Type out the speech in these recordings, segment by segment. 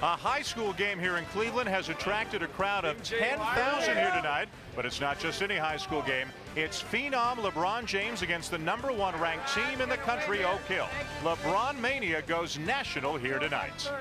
A high school game here in Cleveland has attracted a crowd of 10,000 here tonight, but it's not just any high school game. It's phenom LeBron James against the #1 ranked team in the country, Oak Hill. LeBron Mania goes national here tonight.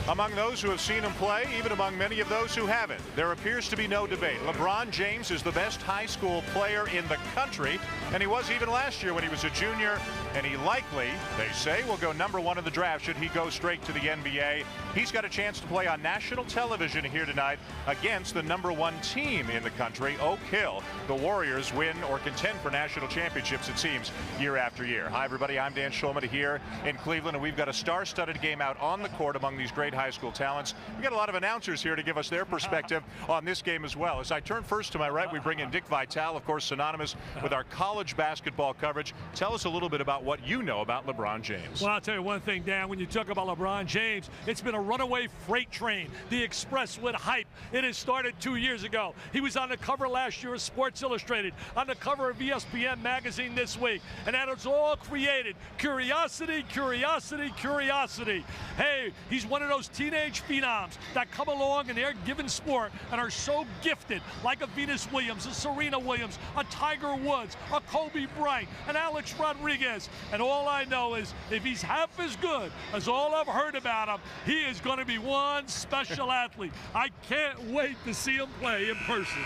Among those who have seen him play, even among many of those who haven't, there appears to be no debate. LeBron James is the best high school player in the country, and he was even last year when he was a junior, and he likely, they say, will go #1 in the draft should he go straight to the NBA. He's got a chance to play on national television here tonight against the #1 team in the country, Oak Hill. The Warriors win or contend for national championships, it seems, year after year. Hi, everybody. I'm Dan Schulman here in Cleveland, and we've got a star-studded game out on the court among these great high school talents. We've got a lot of announcers here to give us their perspective on this game as well. As I turn first to my right, we bring in Dick Vitale, of course, synonymous with our college basketball coverage. Tell us a little bit about what you know about LeBron James. Well, I'll tell you one thing, Dan. When you talk about LeBron James, it's been a runaway freight train. The Express with hype. It has started 2 years ago. He was on the cover last year of Sports Illustrated, on the cover of ESPN magazine this week, and that has all created curiosity, curiosity, curiosity. Hey, he's one of those teenage phenoms that come along in their given sport and are so gifted, like a Venus Williams, a Serena Williams, a Tiger Woods, a Kobe Bryant, an Alex Rodriguez. And all I know is if he's half as good as all I've heard about him, he is going to be one special athlete. I can't wait to see him play in person.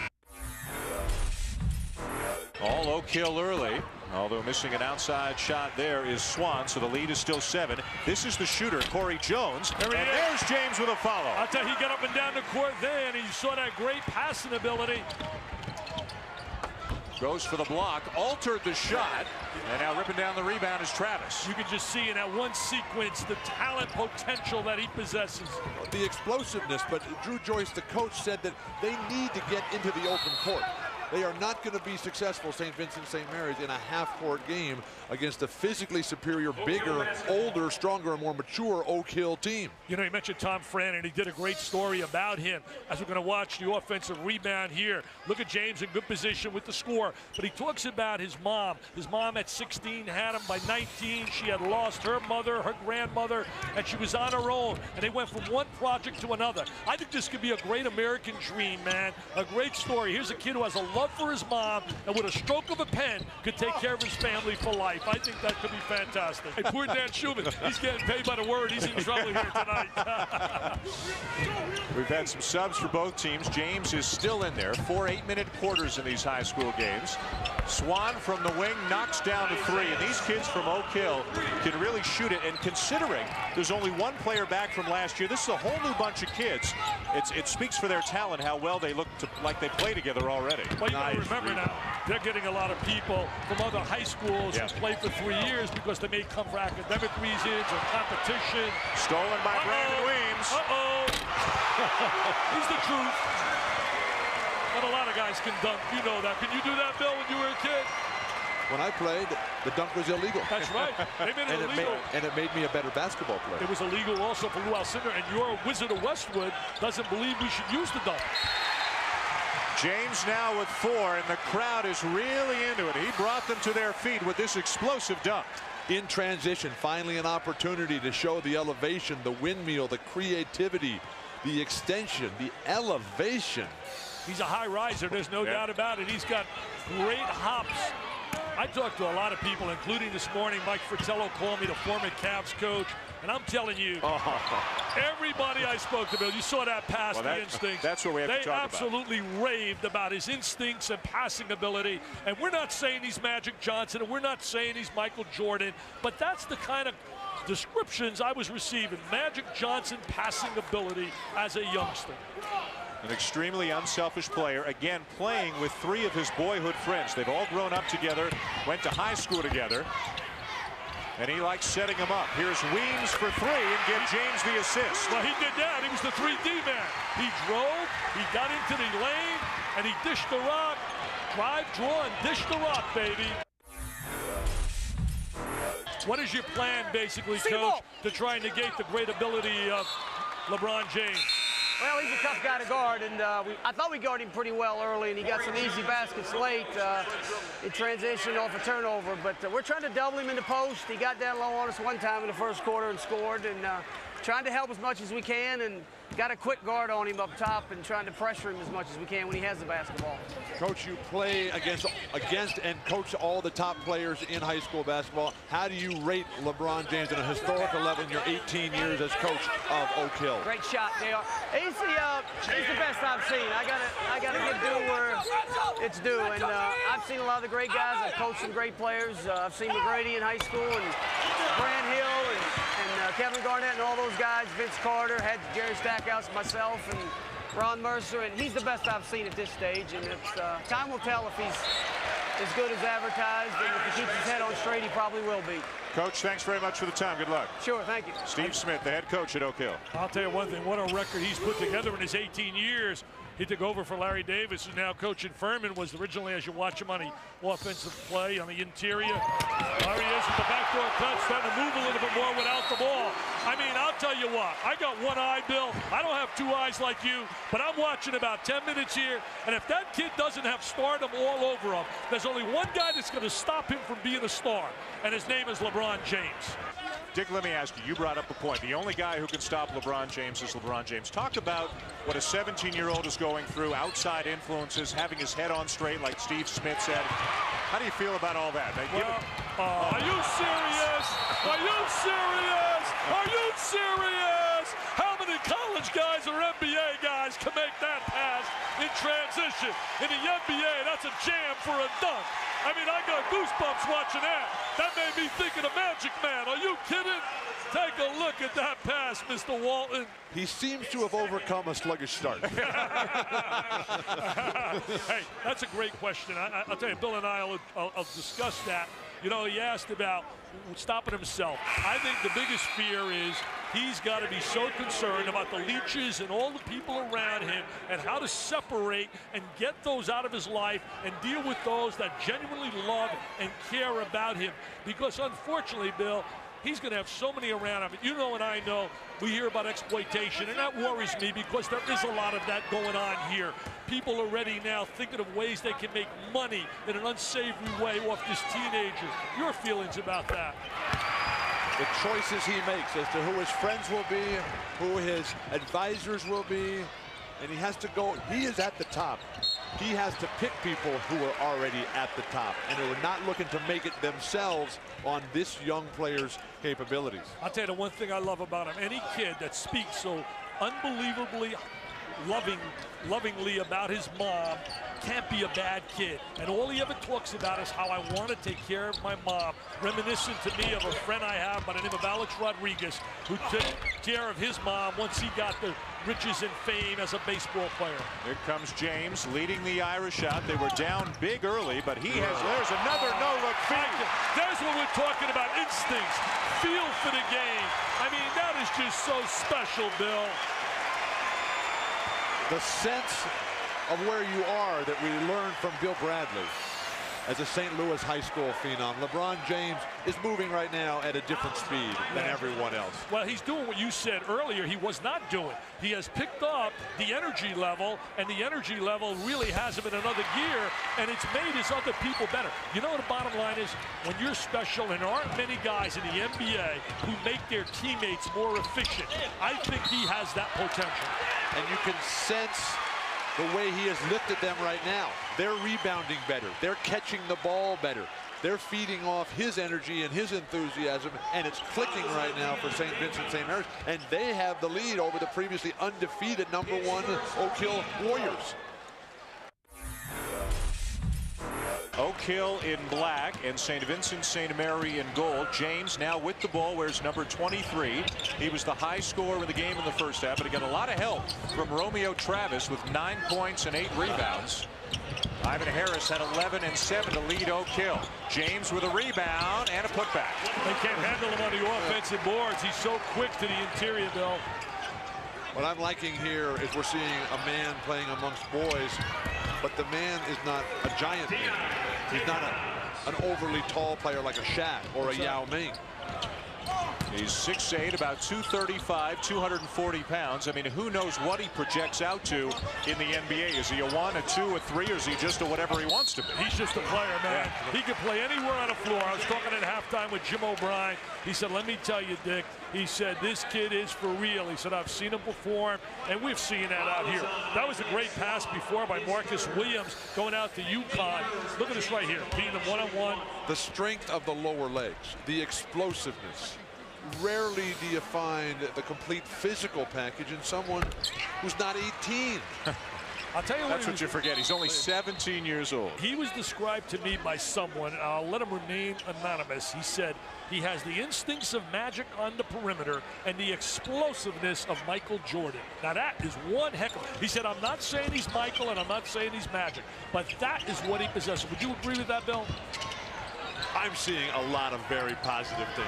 All Oak Hill early, although missing an outside shot there is Swan, so the lead is still 7. This is the shooter, Corey Jones, and there's James with a follow. I'll tell you, he got up and down the court there, and he saw that great passing ability. Goes for the block, altered the shot, and now ripping down the rebound is Travis. You can just see in that one sequence the talent potential that he possesses. The explosiveness, but Drew Joyce, the coach, said that they need to get into the open court. They are not going to be successful, St. Vincent St. Mary's, in a half-court game against a physically superior, bigger, older, stronger, and more mature Oak Hill team. You know, you mentioned Tom Fran, and he did a great story about him as we're going to watch the offensive rebound here. Look at James in good position with the score, but he talks about his mom. His mom at 16 had him. By 19, she had lost her mother, her grandmother, and she was on her own, and they went from one project to another. I think this could be a great American dream, man, a great story. Here's a kid who has a love for his mom, and with a stroke of a pen could take care of his family for life. I think that could be fantastic. Hey, poor Dan Schulman, he's getting paid by the word. He's in trouble here tonight. We've had some subs for both teams. James is still in there. 4 8-minute quarters in these high school games. Swan from the wing knocks down to 3, and these kids from Oak Hill can really shoot it. And considering there's only one player back from last year, this is a whole new bunch of kids. It speaks for their talent how well they look like they play together already. Well, you gotta remember now, they're getting a lot of people from other high schools who played for 3 years because they may come for academic reasons or competition. Stolen by Brandon Weems. He's the truth. But a lot of guys can dunk. You know that. Can you do that, Bill, when you were a kid? When I played, the dunk was illegal. That's right. They made it illegal. And it made me a better basketball player. It was illegal also for Lou Alcindor, and your Wizard of Westwood doesn't believe we should use the dunk. James now with 4, and the crowd is really into it. He brought them to their feet with this explosive dunk. In transition, finally an opportunity to show the elevation, the windmill, the creativity, the extension, the elevation. He's a high riser, there's no doubt about it. He's got great hops. I talked to a lot of people, including this morning, Mike Fratello called me, the former Cavs coach, and I'm telling you, everybody I spoke to, Bill, you saw that pass, the instincts. That's what we have to talk about. They absolutely raved about his instincts and passing ability, and we're not saying he's Magic Johnson, and we're not saying he's Michael Jordan, but that's the kind of descriptions I was receiving. Magic Johnson passing ability as a youngster. An extremely unselfish player, again playing with 3 of his boyhood friends. They've all grown up together, went to high school together, and he likes setting them up. Here's Weems for 3 and give James the assist. Well, he did that. He was the 3D man. He drove, he got into the lane, and he dished the rock. Drive, draw, and dish the rock, baby. What is your plan, basically, Coach, to try and negate the great ability of LeBron James? Well, he's a tough guy to guard, and I thought we guarded him pretty well early, and he got some easy baskets late in transition off a turnover. But we're trying to double him in the post. He got down low on us one time in the first quarter and scored, and trying to help as much as we can, and got a quick guard on him up top and trying to pressure him as much as we can when he has the basketball. Coach, you play against and coach all the top players in high school basketball. How do you rate LeBron James on a historical level in your 18 years as coach of Oak Hill? Great shot, JR. He's the best I've seen. I gotta give due where it's due, and I've seen a lot of the great guys. I've coached some great players. I've seen McGrady in high school, and Grant Hill, and Kevin Garnett, and all those guys. Vince Carter, had Jerry Stackhouse, myself, and Ron Mercer, and he's the best I've seen at this stage. And it's time will tell if he's as good as advertised, and if he keeps his head on straight, he probably will be. Coach, thanks very much for the time. Good luck. Sure, thank you. Steve Smith, the head coach at Oak Hill. I'll tell you one thing, what a record he's put together in his 18 years. He took over for Larry Davis, who's now coaching Furman, was originally, as you watch him on the offensive play on the interior. There he is with the backdoor cut, starting to move a little bit more without the ball. I mean, I'll tell you what, I got one eye, Bill. I don't have two eyes like you, but I'm watching about 10 minutes here, and if that kid doesn't have stardom all over him, there's only one guy that's going to stop him from being a star, and his name is LeBron James. Dick, let me ask you, you brought up a point. The only guy who can stop LeBron James is LeBron James. Talk about what a 17-year-old is going through, outside influences, having his head on straight, like Steve Smith said. How do you feel about all that? Are you serious? Are you serious? Are you serious? How many college guys or NBA guys can make that pass in transition? In the NBA, that's a jam for a dunk. I mean, I got goosebumps watching that. That made me think of the Magic Man. Are you kidding? Take a look at that pass, Mr. Walton. He seems to have overcome a sluggish start. Hey, that's a great question. I'll tell you, Bill and I will discuss that. You know, he asked about stopping himself. I think the biggest fear is he's got to be so concerned about the leeches and all the people around him and how to separate and get those out of his life and deal with those that genuinely love and care about him. Because unfortunately, Bill, he's going to have so many around him. You know and I know we hear about exploitation, and that worries me because there is a lot of that going on here. People already now thinking of ways they can make money in an unsavory way off this teenager. Your feelings about that? The choices he makes as to who his friends will be, who his advisors will be, and he has to go, he is at the top. He has to pick people who are already at the top and who are not looking to make it themselves on this young player's capabilities. I'll tell you the one thing I love about him. Any kid that speaks so unbelievably lovingly about his mom can't be a bad kid. And all he ever talks about is how I want to take care of my mom. Reminiscent to me of a friend I have by the name of Alex Rodriguez, who took care of his mom once he got the riches and fame as a baseball player. Here comes James leading the Irish out. They were down big early, but there's another no-look feed. There's what we're talking about, instincts, feel for the game. I mean, that is just so special, Bill. The sense of where you are that we learned from Bill Bradley as a St. Louis high school phenom. LeBron James is moving right now at a different speed than everyone else. Well, he's doing what you said earlier he was not doing. He has picked up the energy level, and the energy level really has him in another gear, and it's made his other people better. You know what the bottom line is? When you're special, and there aren't many guys in the NBA who make their teammates more efficient, I think he has that potential. And you can sense the way he has lifted them right now. They're rebounding better. They're catching the ball better. They're feeding off his energy and his enthusiasm, and it's clicking right now for St. Vincent St. Mary's, and they have the lead over the previously undefeated #1 Oak Hill Warriors. Oak Hill in black and St. Vincent St. Mary in gold. James now with the ball, wears number 23. He was the high scorer in the game in the first half, but he got a lot of help from Romeo Travis with 9 points and 8 rebounds. Ivan Harris had 11 and 7 to lead Oak Hill. James with a rebound and a putback. They can't handle him on the offensive boards. He's so quick to the interior, Bill. What I'm liking here is we're seeing a man playing amongst boys, but the man is not a giant man. He's not an overly tall player like a Shaq or a Yao Ming. He's 6'8", about 235, 240 pounds. I mean, who knows what he projects out to in the NBA? Is he a 1, a 2, a 3, or is he just a whatever he wants to be? He's just a player, man. Yeah. He can play anywhere on the floor. I was talking at halftime with Jim O'Brien. He said, let me tell you, Dick, he said, this kid is for real. He said, I've seen him perform, and we've seen that out here. That was a great pass before by Marcus Williams going out to UConn. Look at this right here, beating him one-on-one. The strength of the lower legs, the explosiveness. Rarely do you find the complete physical package in someone who's not 18. I'll tell you That's what you forget. He's only 17 years old. He was described to me by someone, I'll let him remain anonymous. He said he has the instincts of Magic on the perimeter and the explosiveness of Michael Jordan. Now that is one heck of He said, I'm not saying he's Michael and I'm not saying he's Magic, but that is what he possesses. Would you agree with that, Bill? I'm seeing a lot of very positive things.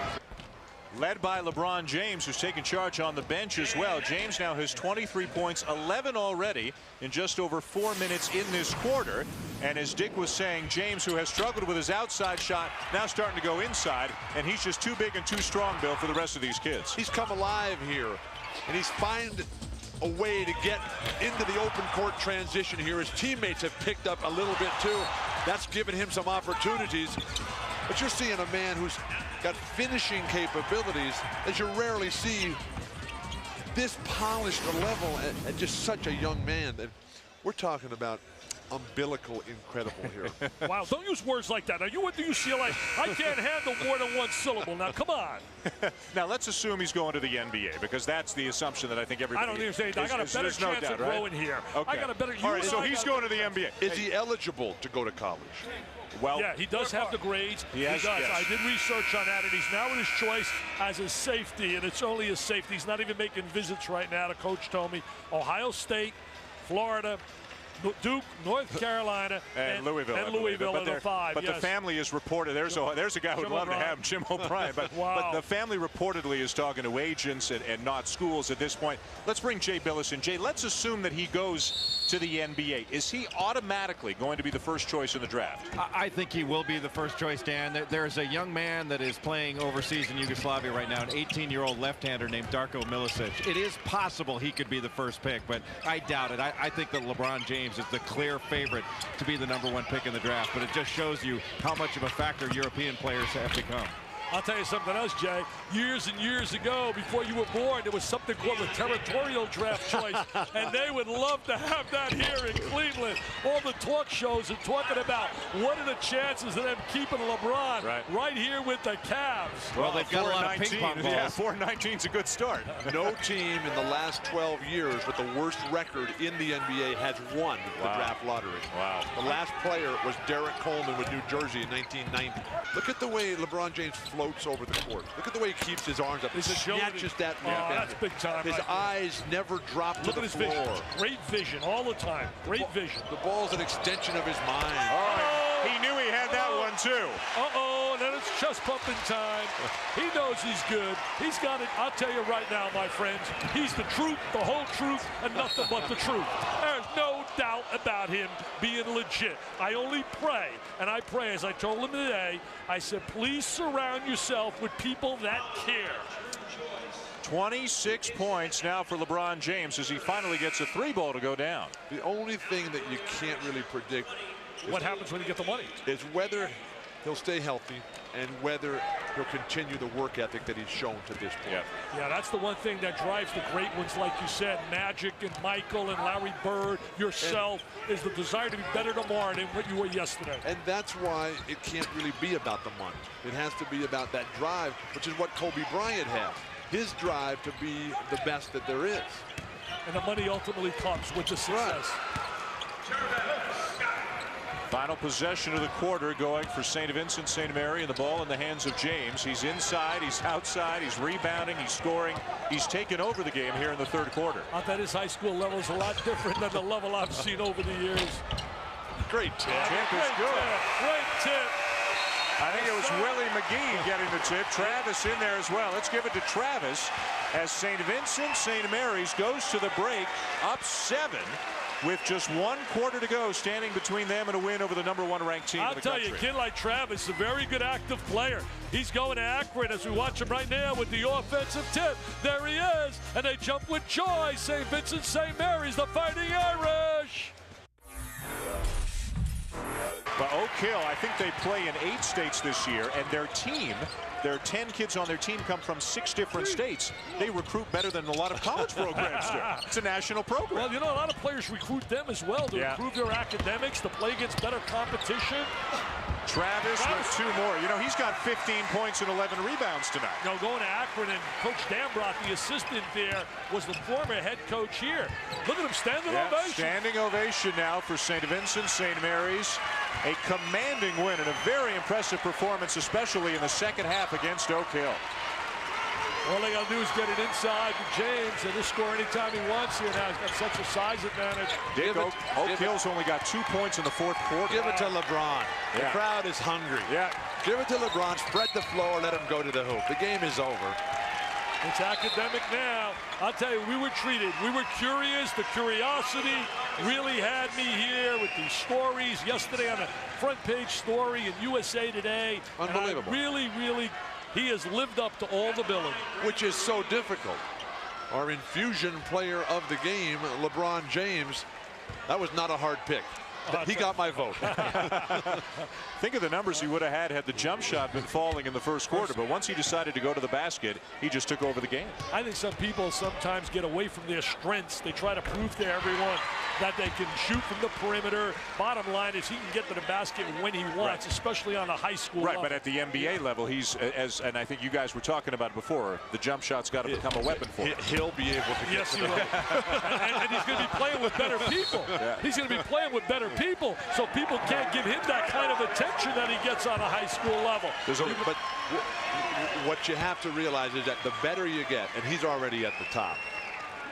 Led by LeBron James, who's taking charge on the bench as well. James now has 23 points, 11 already in just over 4 minutes in this quarter. And as Dick was saying, James, who has struggled with his outside shot, now starting to go inside, and he's just too big and too strong, Bill, for the rest of these kids. He's come alive here, and he's found a way to get into the open court transition here. His teammates have picked up a little bit too. That's given him some opportunities. But you're seeing a man who's got finishing capabilities as you rarely see this polished a level at just such a young man. And we're talking about umbilical incredible here. Wow, don't use words like that. Now, you went to UCLA. I can't handle more than one syllable. Now, come on. Now, let's assume he's going to the NBA, because that's the assumption that I think everybody... I don't even say that. I got a better chance of growing here. Okay. I got a better... All right, so he's going to the NBA. Is he eligible to go to college? Well, yeah, he does have the grades. He does. Yes. I did research on that, and he's now in his choice as a safety, and it's only a safety. He's not even making visits right now. The coach told me Ohio State, Florida, Duke, North Carolina, and Louisville are the 5. But the family is reported. There's a guy who would love to have him, Jim O'Brien. But, wow. But the family reportedly is talking to agents and not schools at this point. Let's bring Jay Billis in. Jay, let's assume that he goes to the NBA. Is he automatically going to be the first choice in the draft? I think he will be the first choice, Dan. There's a young man that is playing overseas in Yugoslavia right now, an 18-year-old left-hander named Darko Milicic. It is possible he could be the first pick, but I doubt it. I think that LeBron James is the clear favorite to be the #1 pick in the draft, but it just shows you how much of a factor European players have become. I'll tell you something else, Jay. Years and years ago, before you were born, there was something called the territorial draft choice, and they would love to have that here in Cleveland. All the talk shows are talking about what are the chances of them keeping LeBron right here with the Cavs. Well, they've got a lot of ping pong balls. Yeah, 4-19's a good start. No team in the last 12 years with the worst record in the NBA has won the draft lottery. Wow. The last player was Derek Coleman with New Jersey in 1990. Look at the way LeBron James floats over the court. Look at the way he keeps his arms up. He snatches that rebound. That's big time. His eyes never drop to the floor. Vision. Great vision all the time. Great vision. The ball's an extension of his mind. He knew he had that one too. Then it's chest pumping time. He knows he's good. He's got it. I'll tell you right now, my friends, he's the truth, the whole truth, and nothing but the truth. There's no doubt about him being legit. I only pray, and I pray, as I told him today, I said, please surround yourself with people that care. 26 points now for LeBron James as he finally gets a 3-ball to go down. The only thing that you can't really predict is what happens when you get the money. Is whether he'll stay healthy and whether he'll continue the work ethic that he's shown to this point. Yeah, that's the one thing that drives the great ones, like you said, Magic and Michael and Larry Bird, yourself, is the desire to be better tomorrow than what you were yesterday. And that's why it can't really be about the money. It has to be about that drive, which is what Kobe Bryant has. His drive to be the best that there is. And the money ultimately comes with the success. Final possession of the quarter going for St. Vincent St. Mary, and the ball in the hands of James. He's inside, he's outside, he's rebounding, he's scoring. He's taken over the game here in the third quarter. I bet his high school level is a lot different than the level I've seen over the years. Great tip. Tip is good. Great tip. I think it was Willie McGee getting the tip. Travis in there as well. Let's give it to Travis as St. Vincent St. Mary's goes to the break up 7. with just 1 quarter to go, standing between them and a win over the #1 ranked team in the country. I'll tell you, a kid like Travis is a very good active player. He's going to Akron as we watch him right now with the offensive tip. There he is, and they jump with joy. St. Vincent St. Mary's, the Fighting Irish. But Oak Hill, I think they play in 8 states this year, and their team, their 10 kids on their team come from 6 different states. They recruit better than a lot of college programs do. It's a national program. Well, you know, a lot of players recruit them as well to improve their academics, to play against better competition. Travis with 2 more. You know, he's got 15 points and 11 rebounds tonight. You know, going to Akron, and Coach Dambrot, the assistant there, was the former head coach here. Look at him, standing ovation. Standing ovation now for St. Vincent St. Mary's. A commanding win and a very impressive performance, especially in the second half against Oak Hill. All they got to do is get it inside to James, and he'll score anytime he wants here now. He's got such a size advantage. Oak Hill's only got 2 points in the 4th quarter. Give it to LeBron. The crowd is hungry. Give it to LeBron. Spread the floor. Let him go to the hoop. The game is over. It's academic now. I'll tell you, we were treated. We were curious. The curiosity really had me here with these stories. Yesterday on the front page story in USA Today. Unbelievable. Really, he has lived up to all the billing. Which is so difficult. Our infusion player of the game, LeBron James, that was not a hard pick. He got my vote. Think of the numbers he would have had the jump shot been falling in the 1st quarter. But once he decided to go to the basket, he just took over the game. I think some people sometimes get away from their strengths. They try to prove to everyone that they can shoot from the perimeter. Bottom line is he can get to the basket when he wants, especially on a high school level. But at the NBA level, he's, and I think you guys were talking about before, the jump shot's got to become a weapon for him. He'll be able to get Yes, he will. and he's going to be playing with better people. He's going to be playing with better people, so people can't give him that kind of attention that he gets on a high school level. But what you have to realize is that the better you get, and he's already at the top,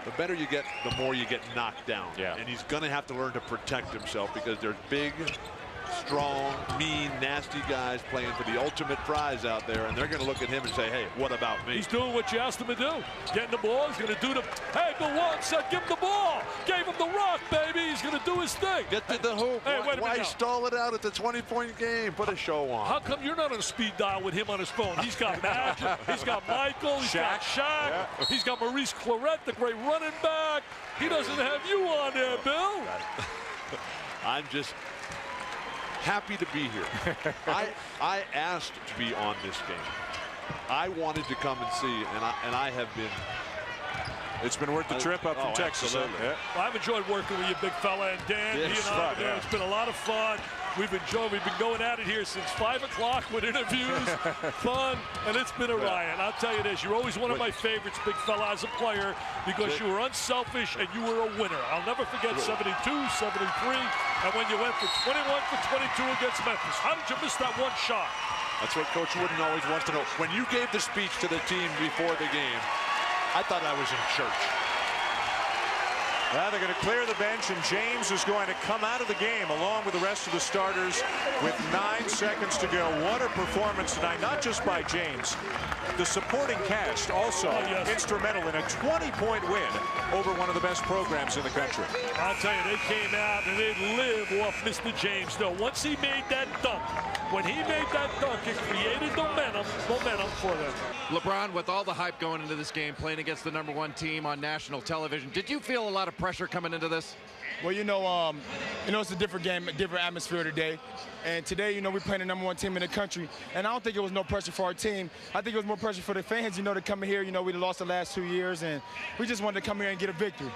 the better you get, the more you get knocked down. And he's going to have to learn to protect himself because there's big, strong, mean, nasty guys playing for the ultimate prize out there, and they're going to look at him and say, hey, what about me? He's doing what you asked him to do. Getting the ball. He's going to do the, hey, the one said, give him the ball. Gave him the rock, baby. He's going to do his thing. Get to the hoop. Hey, why stall it out at the 20-point game? Put a show on. How come you're not on a speed dial with him on his phone? He's got Magic. He's got Michael. He's got Shaq. He's got Maurice Claret, the great running back. He doesn't have you on there, Bill. I'm just happy to be here. I asked to be on this game. I wanted to come and see, and I have been. It's been worth the trip up from Texas. Well, I've enjoyed working with you, big fella, and Dan. He and I, it's been a lot of fun. We've been going at it here since 5 o'clock with interviews, fun, and it's been a riot. I'll tell you this, you're always one of my favorites, big fella, as a player, because you were unselfish and you were a winner. I'll never forget 72, 73, and when you went for 21 for 22 against Memphis. How did you miss that one shot? That's what Coach Wooden always wants to know. When you gave the speech to the team before the game, I thought I was in church. Well, they're going to clear the bench, and James is going to come out of the game along with the rest of the starters with 9 seconds to go. What a performance tonight, not just by James. The supporting cast also instrumental in a 20-point win over one of the best programs in the country. I'll tell you, they came out and they live off Mr. James, though. Once he made that dunk, when he made that dunk, it created momentum for them. LeBron, with all the hype going into this game, playing against the #1 team on national television, did you feel a lot of pressure coming into this? Well, it's a different game, a different atmosphere today. And today, we're playing the #1 team in the country. And I don't think it was no pressure for our team. I think it was more pressure for the fans, to come in here. We lost the last 2 years, and we just wanted to come here and get a victory.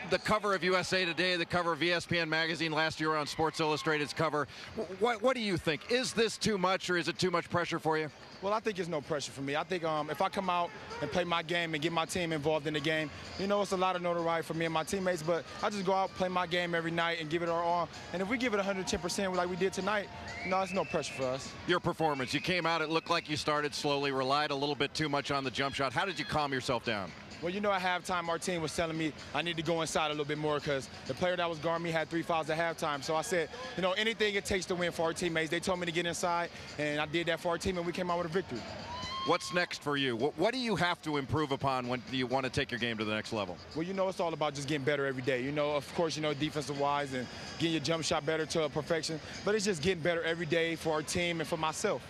The cover of USA Today, the cover of ESPN magazine last year on Sports Illustrated's cover. What do you think? Is this too much, or is it too much pressure for you? Well, I think it's no pressure for me. I think if I come out and play my game and get my team involved in the game, it's a lot of notoriety for me and my teammates, but I just go out, play my game every night, and give it our all. And if we give it 110% like we did tonight, it's no pressure for us. Your performance, you came out, it looked like you started slowly, relied a little bit too much on the jump shot. How did you calm yourself down? Well, at halftime, our team was telling me I need to go inside a little bit more because the player that was guarding me had 3 fouls at halftime. So I said, anything it takes to win for our teammates. They told me to get inside, and I did that for our team, and we came out with a victory. What's next for you? What do you have to improve upon when you want to take your game to the next level? Well, it's all about just getting better every day. Of course, defensive-wise and getting your jump shot better to perfection. But it's just getting better every day for our team and for myself.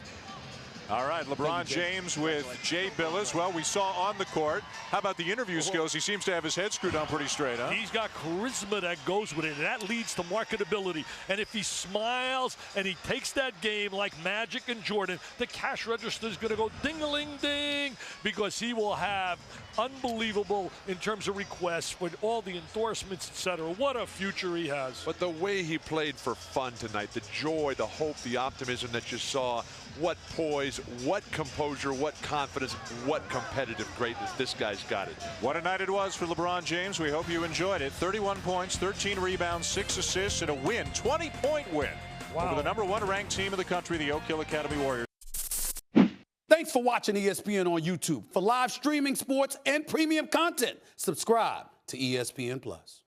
All right, LeBron James with Jay Billis. Well, we saw on the court. How about the interview skills? He seems to have his head screwed on pretty straight, huh? He's got charisma that goes with it, and that leads to marketability. And if he smiles and he takes that game like Magic and Jordan, the cash register is going to go ding-a-ling-ding because he will have unbelievable in terms of requests with all the endorsements, etc. What a future he has. But the way he played for fun tonight, the joy, the hope, the optimism that you saw, what poise, what composure, what confidence, what competitive greatness. This guy's got it. What a night it was for LeBron James. We hope you enjoyed it. 31 points, 13 rebounds, 6 assists, and a win, 20-point win over the #1 ranked team in the country, the Oak Hill Academy Warriors. Thanks for watching ESPN on YouTube. For live streaming, sports, and premium content, subscribe to ESPN+.